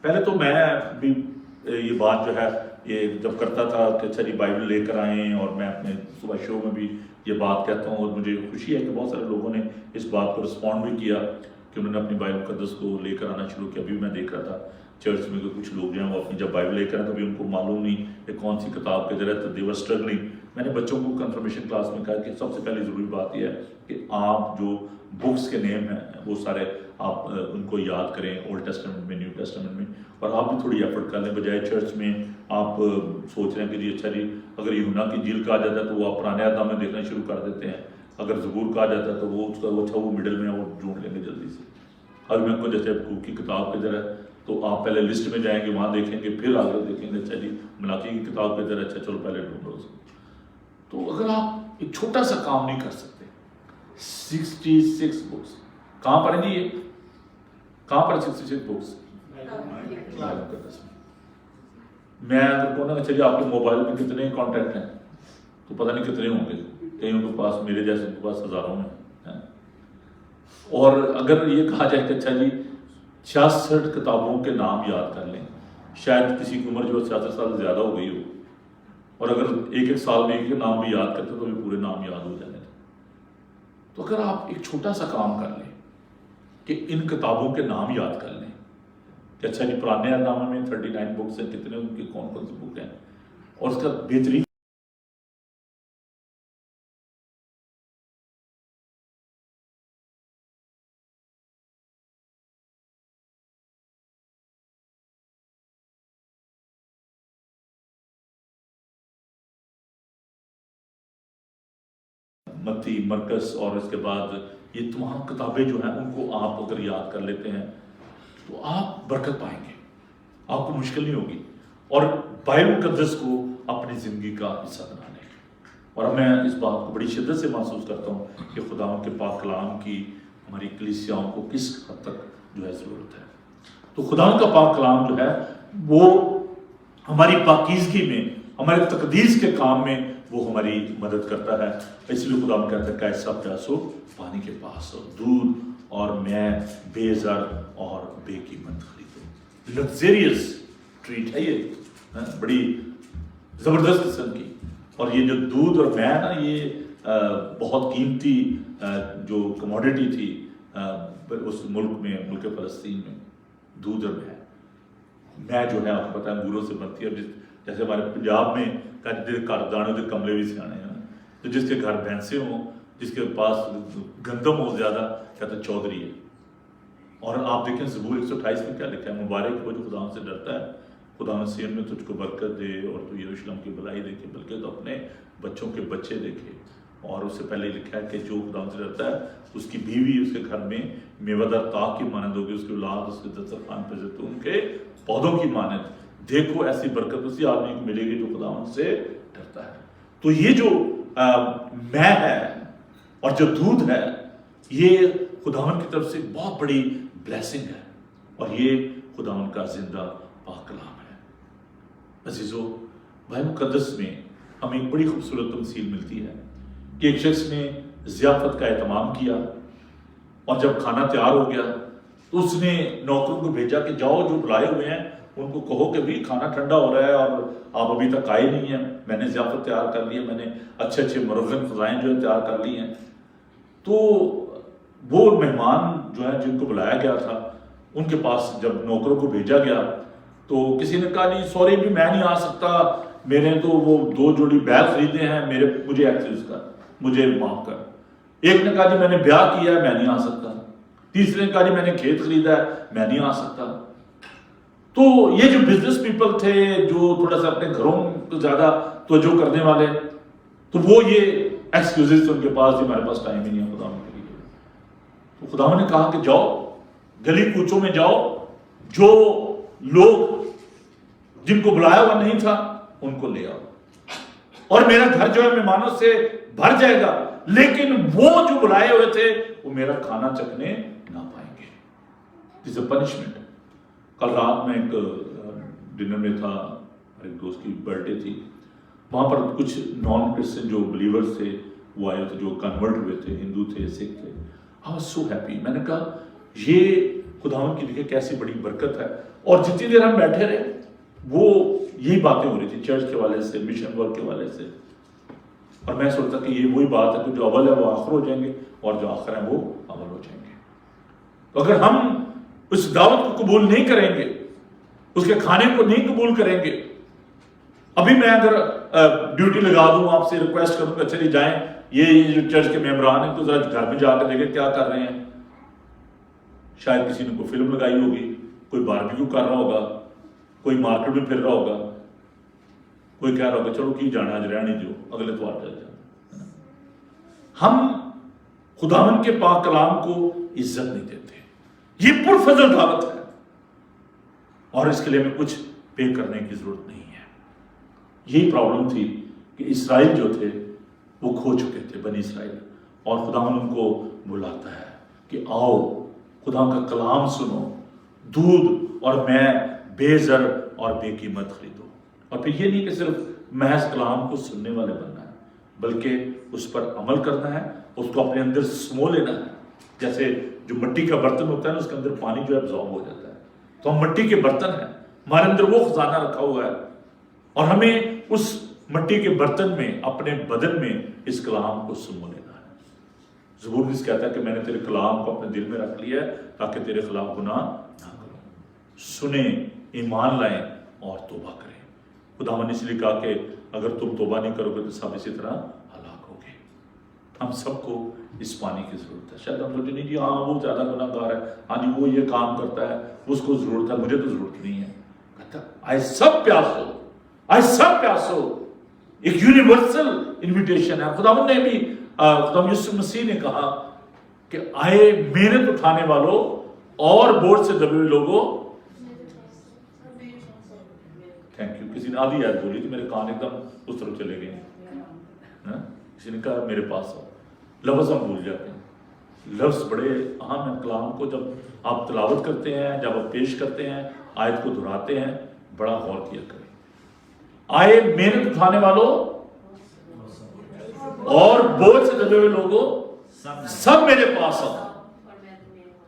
S1: پہلے تو میں بھی یہ بات جو ہے یہ جب کرتا تھا کہ اچھا جی بائبل لے کر آئیں، اور میں اپنے صبح شو میں بھی یہ بات کہتا ہوں، اور مجھے خوشی ہے کہ بہت سارے لوگوں نے اس بات کو رسپونڈ بھی کیا کہ انہوں نے اپنی بائبل مقدس کو لے کر آنا شروع کیا. ابھی میں دیکھ رہا تھا چرچ میں کہ کچھ لوگ جو ہیں وہ اپنی جب بائبل لے کر آئے تو ابھی ان کو معلوم نہیں کہ کون سی کتاب کے ذریعے دیور اسٹرگلنگ. میں نے بچوں کو کنفرمیشن کلاس میں کہا کہ سب سے پہلی ضروری بات یہ ہے کہ آپ جو بکس کے نیم ہیں وہ سارے آپ ان کو یاد کریں، اولڈ ٹیسٹمنٹ میں، نیو ٹیسٹمنٹ میں، اور آپ بھی تھوڑی ایفرٹ کر لیں. بجائے چرچ میں آپ سوچ رہے ہیں کہ جی اچھا جی اگر یوحنا کی انجیل کہا جاتا ہے تو وہ آپ پرانے عہد میں دیکھنا شروع کر دیتے ہیں، اگر زبور کہا جاتا ہے تو وہ اس کا اچھا وہ مڈل میں وہ ڈھونڈ لیں گے جلدی سے. ابھی میں کو جیسے کی کتاب کے ذرا تو آپ پہلے لسٹ میں جائیں گے، وہاں دیکھیں گے، پھر آگے دیکھیں گے اچھا جی مناقی کی کتاب پہ ادھر، اچھا چلو پہلے ڈھونڈو اس کو۔ تو اگر آپ ایک چھوٹا سا کام نہیں کر سکتے، 66 بکس کہاں پڑھیں گے؟ یہ کہاں پر 66 بکس؟ میں اگر کہوں نا اچھا جی آپ کے موبائل میں کتنے کانٹیکٹ ہیں، تو پتہ نہیں کتنے ہوں گے، کئیوں کے پاس، میرے جیسے کے پاس ہزاروں میں۔ اور اگر یہ کہا جائے کہ اچھا جی 66 کتابوں کے نام یاد کر لیں، شاید کسی کی عمر جو 66 سال زیادہ ہو گئی ہو، اور اگر ایک سال میں ایک نام بھی یاد کرتے تو بھی پورے نام یاد ہو جانے تھے۔ تو اگر آپ ایک چھوٹا سا کام کر لیں کہ ان کتابوں کے نام یاد کر لیں کہ اچھا جی پرانے عہد نامے میں 39 بکس ہیں، کتنے ان کی کون کون سی بک ہیں، اور اس کا بہترین متی، مرکز، اور اس کے بعد یہ تمام کتابیں جو ہیں ان کو آپ اگر یاد کر لیتے ہیں تو آپ برکت پائیں گے، آپ کو مشکل نہیں ہوگی، اور بائبل مقدس کو اپنی زندگی کا حصہ بنا لیں۔ اور میں اس بات کو بڑی شدت سے محسوس کرتا ہوں کہ خداوند کے پاک کلام کی ہماری کلیسیاؤں کو کس حد تک جو ہے ضرورت ہے۔ تو خداوند کا پاک کلام جو ہے وہ ہماری پاکیزگی میں، ہمارے تقدیس کے کام میں وہ ہماری مدد کرتا ہے۔ اس لیے خدا کہتا ہے کہ ایسا پیاسو پانی کے پاس، اور دودھ اور میں بے زر اور بے قیمت خریدو۔ لگزریس ٹریٹ ہے یہ، بڑی زبردست قسم کی۔ اور یہ جو دودھ اور میں نا، یہ بہت قیمتی جو کموڈٹی تھی اس ملک میں، ملک فلسطین میں، دودھ اور میں جو ہے آپ کو پتہ ہے انگوروں سے بنتی ہے۔ جیسے ہمارے پنجاب میں گھر دانے کے کملے بھی سیانے ہیں، تو جس کے گھر بھینسیں ہوں، جس کے پاس گندم ہو زیادہ، کہتے ہیں چودھری ہے۔ اور آپ دیکھیں زبور 128 میں کیا لکھا ہے، مبارک وہ جو خدا سے ڈرتا ہے، خدا سیون میں تجھ کو برکت دے اور تو یروشلم کی بھلائی دیکھے، بلکہ تو اپنے بچوں کے بچے دیکھے۔ اور اس سے پہلے لکھا ہے کہ جو خدا سے ڈرتا ہے اس کی بیوی اس کے گھر میں میوہ دار طاق کی مانند ہوگی، اس کی اولاد اس کے دسترخوان پہ زیتون کے پودوں کی مانند۔ دیکھو ایسی برکت اسی آدمی کو ملے گی جو خداوند سے ڈرتا ہے۔ تو یہ جو میں ہے اور جو دودھ ہے، یہ خداوند کی طرف سے بہت بڑی بلیسنگ ہے، اور یہ خداوند کا زندہ پاک کلام ہے۔ عزیزو، بائبل مقدس میں ہمیں ایک بڑی خوبصورت تمثیل ملتی ہے کہ ایک شخص نے ضیافت کا اہتمام کیا، اور جب کھانا تیار ہو گیا تو اس نے نوکروں کو بھیجا کہ جاؤ جو بلائے ہوئے ہیں ان کو کہو کہ بھی کھانا ٹھنڈا ہو رہا ہے اور آپ ابھی تک آئے نہیں ہیں، میں نے ضیافت تیار کر لی ہے، میں نے اچھے اچھے مرغن خزائن جو ہے تیار کر لی ہیں۔ تو وہ مہمان جو ہے جن کو بلایا گیا تھا، ان کے پاس جب نوکروں کو بھیجا گیا تو کسی نے کہا جی سوری بھی میں نہیں آ سکتا، میں نے تو وہ 2 جوڑی بیگ خریدے ہیں، مجھے ایکسکیوز کر، مجھے معاف کر۔ ایک نے کہا جی میں نے بیاہ کیا ہے، میں نہیں آ سکتا۔ تیسرے نے کہا جی میں نے کھیت خریدا ہے، میں نہیں آ سکتا۔ تو یہ جو بزنس پیپل تھے، جو تھوڑا سا اپنے گھروں کو زیادہ توجہ کرنے والے، تو وہ یہ ایکسکیوزز تھے ان کے پاس، جی ہمارے پاس ٹائم ہی نہیں ہے خدا کے لیے۔ تو خدا نے کہا کہ جاؤ گلی کوچوں میں جاؤ، جو لوگ جن کو بلایا ہوا نہیں تھا ان کو لے آؤ، اور میرا گھر جو ہے مہمانوں سے بھر جائے گا، لیکن وہ جو بلائے ہوئے تھے وہ میرا کھانا چکھنے نہ پائیں گے۔ دس اے پنشمنٹ۔ کل رات میں ایک ڈنر میں تھا، ایک دوست کی برتھ ڈے تھی، وہاں پر کچھ نان کرسچن جو بلیورز تھے وہ آئے تھے، جو کنورٹ ہوئے تھے، ہندو تھے، سکھ تھے۔ I was so happy۔ میں نے کہا یہ خداوند کی دیکھیں کیسی بڑی برکت ہے۔ اور جتنی دیر ہم بیٹھے رہے وہ یہی باتیں ہو رہی تھی، چرچ کے والے سے، مشن ورک کے والے سے، اور میں سوچتا کہ یہ وہی بات ہے کہ جو اول ہے وہ آخر ہو جائیں گے، اور جو آخر ہیں وہ اول ہو جائیں گے۔ تو اگر ہم اس دعوت کو قبول نہیں کریں گے، اس کے کھانے کو نہیں قبول کریں گے، ابھی میں اگر ڈیوٹی لگا دوں، آپ سے ریکویسٹ کروں کہ چلیے جائیں، یہ جو چرچ کے ممبران ہیں تو ذرا گھر میں جا کے دیکھیں کیا کر رہے ہیں، شاید کسی نے کوئی فلم لگائی ہوگی، کوئی باربیکیو کر رہا ہوگا، کوئی مارکیٹ میں پھر رہا ہوگا، کوئی کہہ رہا ہوگا چلو کی جانا آج رہنے دو، اگلے اتوار چل جانا۔ ہم خداوند کے پاک کلام کو عزت نہیں دیتے۔ یہ پرفضل دعوت ہے، اور اس کے لیے ہمیں کچھ پے کرنے کی ضرورت نہیں ہے۔ یہی پرابلم تھی کہ اسرائیل جو تھے وہ کھو چکے تھے، بنی اسرائیل، اور خدا ان کو بلاتا ہے کہ آؤ خدا کا کلام سنو، دودھ اور میں بے زر اور بے قیمت خریدو۔ اور پھر یہ نہیں کہ صرف محض کلام کو سننے والے بننا ہے، بلکہ اس پر عمل کرنا ہے، اس کو اپنے اندر سمو لینا ہے۔ جیسے جو مٹی کا برتن ہوتا ہے نا، اس کے اندر پانی جو ہے ابزارب ہو جاتا ہے، تو ہم مٹی کے برتن ہیں، ہمارے اندر وہ خزانہ رکھا ہوا ہے، اور ہمیں اس مٹی کے برتن میں، اپنے بدن میں اس کلام کو سمو لینا ہے۔ زبور اس کہتا ہے کہ میں نے تیرے کلام کو اپنے دل میں رکھ لیا ہے تاکہ تیرے خلاف گناہ نہ کروں۔ سنیں، ایمان لائیں اور توبہ کریں۔ خدا نے اس لیے کہا کہ اگر تم توبہ نہیں کرو گے تو سب اسی طرح ہلاک ہوگے۔ ہم سب کو اس پانی کی ضرورت ہے۔ شاید ہم سوچیں نہیں جی ہاں وہ زیادہ گناہ گار ہے، ہاں جی وہ یہ کام کرتا ہے، اس کو ضرورت ہے، مجھے تو ضرورت نہیں ہے۔ کہتا آئے سب پیاسو، آئے سب پیاسو، ایک یونیورسل انویٹیشن ہے۔ خدا نے بھی، خدا یسوع مسیح نے کہا کہ آئے محنت اٹھانے والوں اور بوجھ سے دبے ہوئے لوگوں۔ Thank you. کسی نے آدھی آیت بولی تو میرے کان ایک دم اس طرف چلے گئے، کسی نے کہا میرے پاس آؤ۔ لفظ ہم بھول جاتے ہیں، لفظ بڑے اہم ہیں کلام کو۔ جب آپ تلاوت کرتے ہیں، جب آپ پیش کرتے ہیں، آیت کو دہراتے ہیں، بڑا غور کیا کریں۔ آئے محنت اٹھانے والوں اور بوجھ سے دبے ہوئے لوگوں، سب میرے پاس آؤ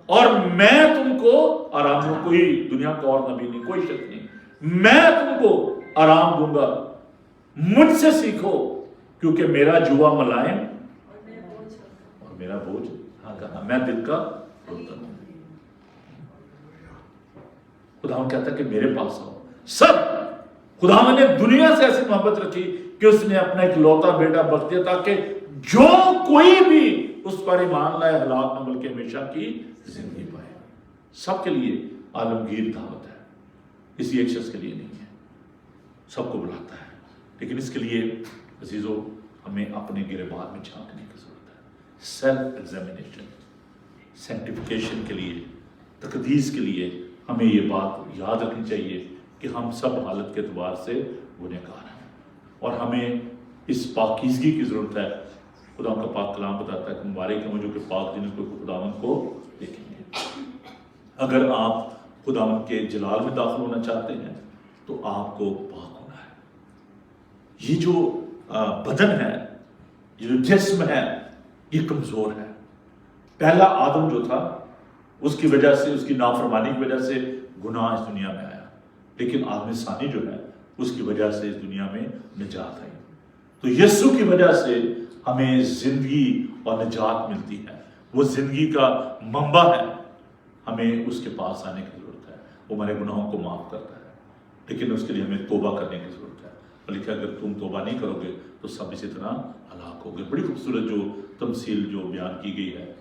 S1: اور میں تم کو آرام دوں۔ کوئی دنیا کا اور نبی نہیں، کوئی شک نہیں، میں تم کو آرام دوں گا۔ مجھ سے سیکھو کیونکہ میرا جوا ملائم اور میرا بوجھ ہلکا، میں دل کا روتا ہوں۔ خدا کہتا ہے کہ میرے پاس آؤ سب۔ خدا نے دنیا سے ایسی محبت رکھی کہ اس نے اپنا ایک لوتا بیٹا بخش دیا تاکہ جو کوئی بھی اس پر ایمان لائے ہلاک نہ بلکہ ہمیشہ کی زندگی پائے۔ سب کے لیے عالمگیر دعوت ہے، کسی ایک شخص کے لیے نہیں ہے، سب کو بلاتا ہے۔ لیکن اس کے لیے عزیزو ہمیں اپنے گریبان میں جھانکنے کی ضرورت ہے۔ سیلف ایگزامینیشن، سینکٹیفیکیشن کے لیے، تقدیس کے لیے ہمیں یہ بات یاد رکھنی چاہیے کہ ہم سب حالت کے اعتبار سے گنہگار ہیں، اور ہمیں اس پاکیزگی کی ضرورت ہے۔ خدا کا پاک کلام بتاتا ہے کہ مبارک ہیں جو کہ پاک دل کو خداوند کو دیکھیں گے۔ اگر آپ خداوند کے جلال میں داخل ہونا چاہتے ہیں تو آپ کو پاک ہونا ہے۔ یہ جو بدن ہے، یہ جو جسم ہے، یہ کمزور ہے۔ پہلا آدم جو تھا اس کی وجہ سے، اس کی نافرمانی کی وجہ سے گناہ اس دنیا میں آیا، لیکن آدم ثانی جو ہے اس کی وجہ سے اس دنیا میں نجات آئی۔ تو یسوع کی وجہ سے ہمیں زندگی اور نجات ملتی ہے۔ وہ زندگی کا منبع ہے، ہمیں اس کے پاس آنے کی ضرورت ہے۔ وہ ہمارے گناہوں کو معاف کرتا ہے، لیکن اس کے لیے ہمیں توبہ کرنے کی ضرورت ہے۔ بلکہ اگر تم توبہ نہیں کرو گے تو سب اسی طرح ہلاک ہوگے۔ بڑی خوبصورت جو تمثیل جو بیان کی گئی ہے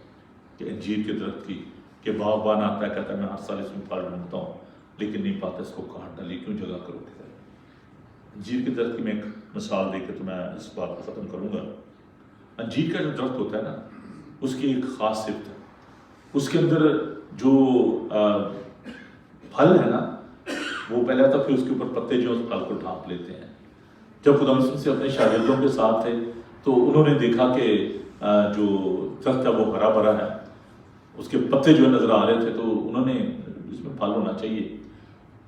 S1: کہ انجیر کے درخت کی، کہ باغبان آتا ہے کہتا ہے میں ہر سال اس میں پھل ڈھونڈتا ہوں لیکن نہیں پاتا، اس کو کاٹ ڈالی، کیوں جگہ کرو گے؟ انجیر کے درخت کی میں ایک مثال دے کے تو میں اس بات کو ختم کروں گا۔ انجیر کا جو درخت ہوتا ہے نا، اس کی ایک خاص صفت ہے، اس کے اندر جو پھل ہے نا وہ پہلے آتا، پھر اس کے اوپر پتے جو اس پھل کو ڈھانپ لیتے ہیں۔ جب خدا مسیح سے اپنے شاگردوں کے ساتھ تھے تو انہوں نے دیکھا کہ جو درخت ہے وہ ہرا بھرا ہے، اس کے پتے جو نظر آ رہے تھے، تو انہوں نے اس میں پھل ہونا چاہیے۔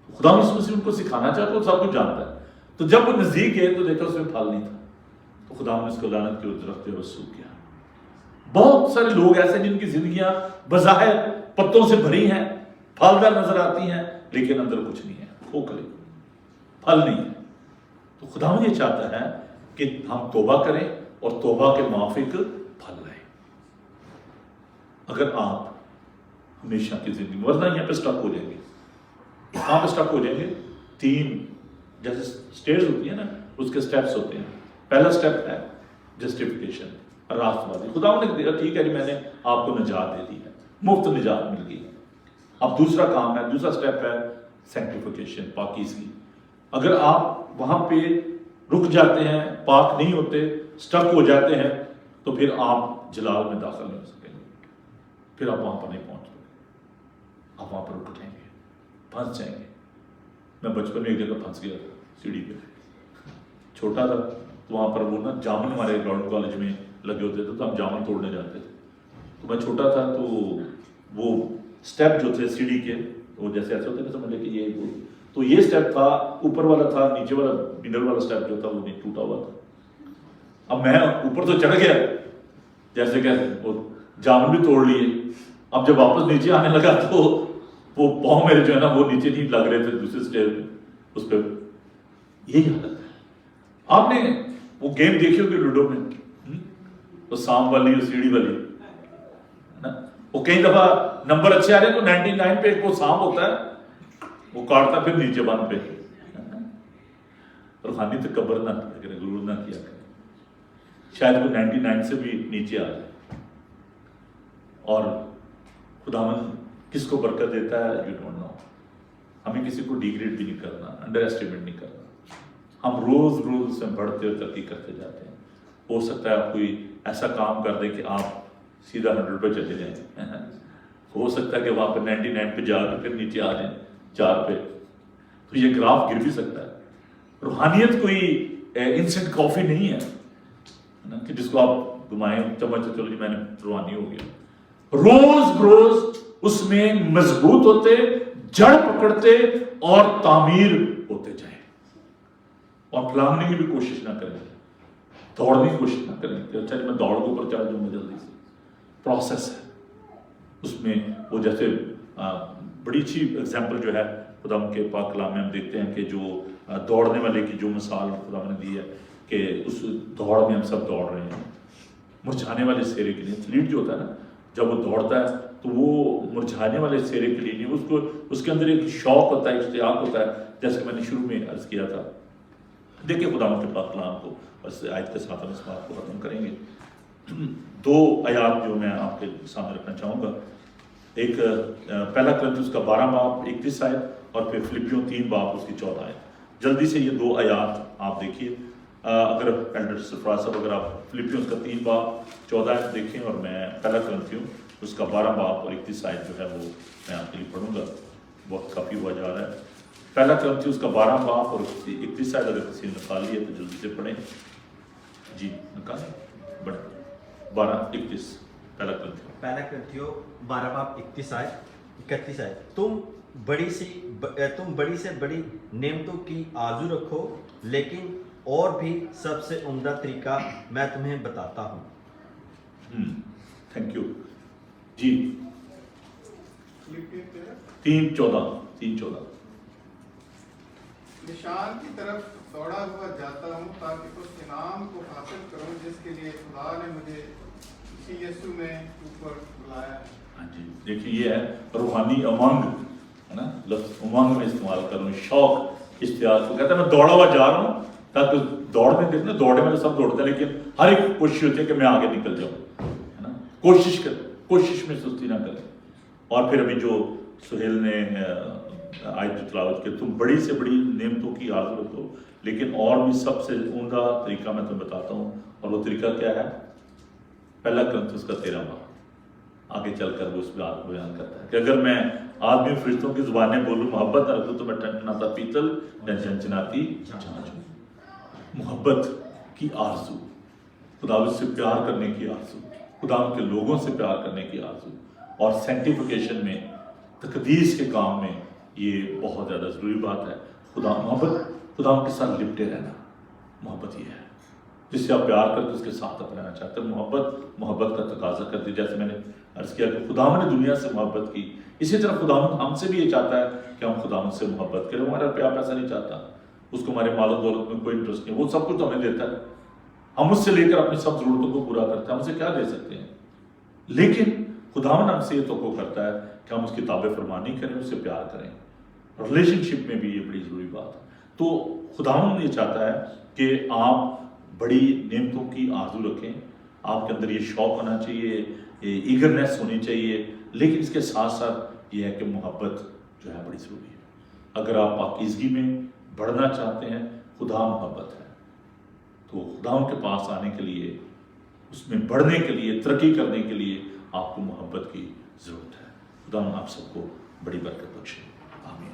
S1: خدا مسیح ان کو سکھانا چاہتا ہے، وہ سب کچھ جانتا ہے۔ تو جب وہ نزدیک گئے تو دیکھا اس میں پھل نہیں تھا، تو خدا نے اس کو لعنت کی، وہ درخت جو ہے سوکھ گیا۔ بہت سارے لوگ ایسے جن کی زندگیاں بظاہر پتوں سے بھری ہیں، پھلدار نظر آتی ہیں، لیکن اندر کچھ نہیں ہے، کھوکھلے، پھل نہیں ہے۔ تو خدا یہ چاہتا ہے کہ ہم توبہ کریں اور توبہ کے موافق پھل لائیں۔ اگر آپ ہمیشہ کی زندگی، ورنہ یہاں پہ سٹک ہو جائیں گے۔ کہاں پہ سٹک ہو جائیں گے؟ 3 جیسے سٹیئرز ہوتی ہیں نا، اس کے سٹیپس ہوتے ہیں۔ پہلا سٹیپ ہے جسٹیفیکیشن، راست بازی۔ خدا نے کہا ٹھیک ہے جی میں نے آپ کو نجات دے دی ہے، مفت نجات مل گئی۔ اب دوسرا کام ہے، دوسرا سٹیپ ہے سینکٹیفیکیشن، پاکیزگی۔ اگر آپ وہاں پہ رک جاتے ہیں، پاک نہیں ہوتے، سٹک ہو جاتے ہیں، تو پھر آپ جلال میں داخل نہیں ہو سکیں گے، پھر آپ وہاں پر نہیں پہنچ سکتے، آپ وہاں پر رک جائیں گے، پھنس جائیں گے۔ میں بچپن میں ایک جگہ پھنس گیا تھا سیڑھی پہ، چھوٹا تھا تو وہاں پر وہ نا جامن ہمارے گراؤنڈ کالج میں لگے ہوتے تھے تو ہم جامن توڑنے جاتے تھے، تو میں چھوٹا تھا تو وہ اسٹیپ جو تھے سیڑھی کے وہ جیسے ایسے ہوتے تھے، سمجھ لے کہ یہ وہ تو یہ اسٹیپ تھا، اوپر والا تھا، نیچے والا مڈل والا اسٹیپ جو تھا وہ نہیں ٹوٹا ہوا تھا۔ اب میں اوپر تو چڑھ گیا جیسے کہ وہ جامن بھی توڑ لیے، اب جب واپس نیچے آنے لگا تو وہ پاؤں میرے جو ہے نا وہ نیچے نہیں لگ رہے تھے دوسرے اسٹیپ میں، اس پہ یہی حالت ہے۔ آپ نے وہ گیم دیکھی ہوگی لوڈو میں، وہ سام والی اور سیڑھی والی نا، وہ کئی دفعہ نمبر اچھے آ رہے ہیں تو 99 پہ وہ سام ہوتا ہے، وہ کاٹتا پھر نیچے بند پہ۔ روحانی تکبر نہ کرے، غرور نہ کیا کرے، شاید وہ 99 سے بھی نیچے آ جائے۔ اور خداوند کس کو برکت دیتا ہے یو ڈونٹ نو۔ ہمیں کسی کو ڈیگریڈ بھی نہیں کرنا، انڈر ایسٹیمیٹ نہیں کرنا، ہم روز روز اس میں بڑھتے اور ترقی کرتے جاتے ہیں۔ ہو سکتا ہے آپ کوئی ایسا کام کر دیں کہ آپ سیدھا 100 پہ چلے جائیں، ہو سکتا ہے کہ وہاں پہ 99 پہ جا کے پھر نیچے آ جائیں 4 پہ، تو یہ گراف گر بھی سکتا ہے۔ روحانیت کوئی انسٹنٹ کافی نہیں ہے کہ جس کو آپ گھمائیں چمچ چلو جی میں نے روحانی ہو گیا۔ روز روز اس میں مضبوط ہوتے، جڑ پکڑتے اور تعمیر ہوتے جائیں، اور پھلانگنے کی بھی کوشش نہ کریں، دوڑنے کی کوشش نہ کریں کہ اچھا میں دوڑ کے اوپر چڑھ جاؤں، میں جلدی سے پروسیس ہے اس میں۔ وہ جیسے بڑی اچھی ایگزامپل جو ہے خدا کے پاک کلام میں ہم دیکھتے ہیں کہ جو دوڑنے والے کی جو مثال خدا نے دی ہے کہ اس دوڑ میں ہم سب دوڑ رہے ہیں مرجھانے والے سیرے کے لیے۔ ایتھلیٹ جو ہوتا ہے نا جب وہ دوڑتا ہے تو وہ مرجھانے والے سیرے کے لیے نہیں، اس کو اس کے اندر ایک شوق ہوتا ہے، اشتیاق ہوتا ہے، جیسے کہ میں نے شروع میں عرض کیا تھا۔ دیکھیں خدا کے پاک کلام کو، بس آیت کے ساتھ ہم اس بات کو ختم کریں گے۔ 2 آیات جو میں آپ کے سامنے رکھنا چاہوں گا، ایک پہلا کرنتھیوس کا 12 باب 31 آیت، اور پھر فلپیوں 3 باب اس کی 14 آیت۔ جلدی سے یہ 2 آیات آپ دیکھیے۔ اگر ایلڈر سرفراز صاحب اگر آپ فلپیوں کا 3 باب 14 آیت دیکھیں، اور میں پہلا کرنتھیوں اس کا 12 باب اور 31 آیت جو ہے وہ میں آپ کے لیے پڑھوں گا، وقت کافی ہوا جا رہا ہے۔ پہلا کرنتھیوں کا 12 باب اور 31 آیت اگر کسی نے نکال لی ہے تو جلدی سے پڑھیں جی، نکالیں بڑھ 12:31 پہلا کرنتھیوں
S3: 12 باب 31 آیت، تم بڑی سے بڑی نعمتوں کی آرزو رکھو، لیکن اور بھی سب سے عمدہ طریقہ میں تمہیں بتاتا ہوں۔
S1: تھینک یو جی۔ 3:14
S5: نشان کی طرف دوڑا ہوا جاتا ہوں تاکہ اس انعام کو حاصل کروں جس کے لیے خدا نے مجھے اسی یسوع میں اوپر بلایا ہے۔
S1: ہاں جی، دیکھیے یہ ہے روحانی امنگ ہے نا، لفظ امنگ میں استعمال کروں، شوق، اشتیاق کو کہتا ہے میں دوڑا ہوا جا رہا ہوں تاکہ دوڑ میں دیکھنا، دوڑنے والے سب دوڑتے ہیں لیکن ہر ایک کوشش ہوتی ہے کہ میں آگے نکل جاؤں، ہے نا، کوشش کریں، کوشش میں سستی نہ کریں۔ اور پھر ابھی جو سہیل نے آیت کی تلاوت کی، تم بڑی سے بڑی نعمتوں کی آرزو رکھو لیکن اور بھی سب سے عمدہ طریقہ میں تمہیں بتاتا ہوں، اور وہ طریقہ کیا ہے؟ پہلا کرنتھیوس کا 13 باب آگے چل کر وہ اس بات کو بیان کرتا ہے کہ اگر میں آدمی فرشتوں کی زبانیں بولوں، محبت نہ رکھوں تو میں ٹنٹناتا پیتل یا جھنجھناتی جھاج ہوں۔ محبت کی آرزو، خدا سے پیار کرنے کی آرزو، خدا کے لوگوں سے پیار کرنے کی آرزو، اور سینٹیفیکیشن میں، تقدیس کے کام میں یہ بہت زیادہ ضروری بات ہے۔ محبت خدا کے ساتھ لپٹے رہنا، محبت یہ ہے جس سے آپ پیار کرتے اس کے ساتھ آپ رہنا چاہتے ہیں۔ محبت کا تقاضا کرتی، جیسے میں نے عرض کیا کہ خدا نے دنیا سے محبت کی، اسی طرح خدا ہم سے بھی یہ چاہتا ہے کہ ہم خدا سے محبت کریں۔ ہمارا پیار ایسا نہیں چاہتا، اس کو ہمارے مال و دولت میں کوئی انٹرسٹ نہیں، وہ سب کچھ ہمیں دیتا ہے، ہم اس سے لے کر اپنی سب ضرورتوں کو پورا کرتے ہیں، ہم اسے کیا دے سکتے ہیں؟ لیکن خداوند ہم سے یہ توقع کرتا ہے کہ ہم اس کی تابع فرمانی کریں، اس سے پیار کریں۔ ریلیشن شپ میں بھی یہ بڑی ضروری بات ہے۔ تو خداوند یہ چاہتا ہے کہ آپ بڑی نعمتوں کی آرزو رکھیں، آپ کے اندر یہ شوق ہونا چاہیے، ایگرنیس ہونی چاہیے، لیکن اس کے ساتھ ساتھ یہ ہے کہ محبت جو ہے بڑی ضروری ہے۔ اگر آپ پاکیزگی میں بڑھنا چاہتے ہیں، خدا محبت ہے، تو خدا کے پاس آنے کے لیے، اس میں بڑھنے کے لیے، ترقی کرنے کے لیے آپ کو محبت کی ضرورت ہے۔ خدا آپ سب کو بڑی برکت بخشے، آمین۔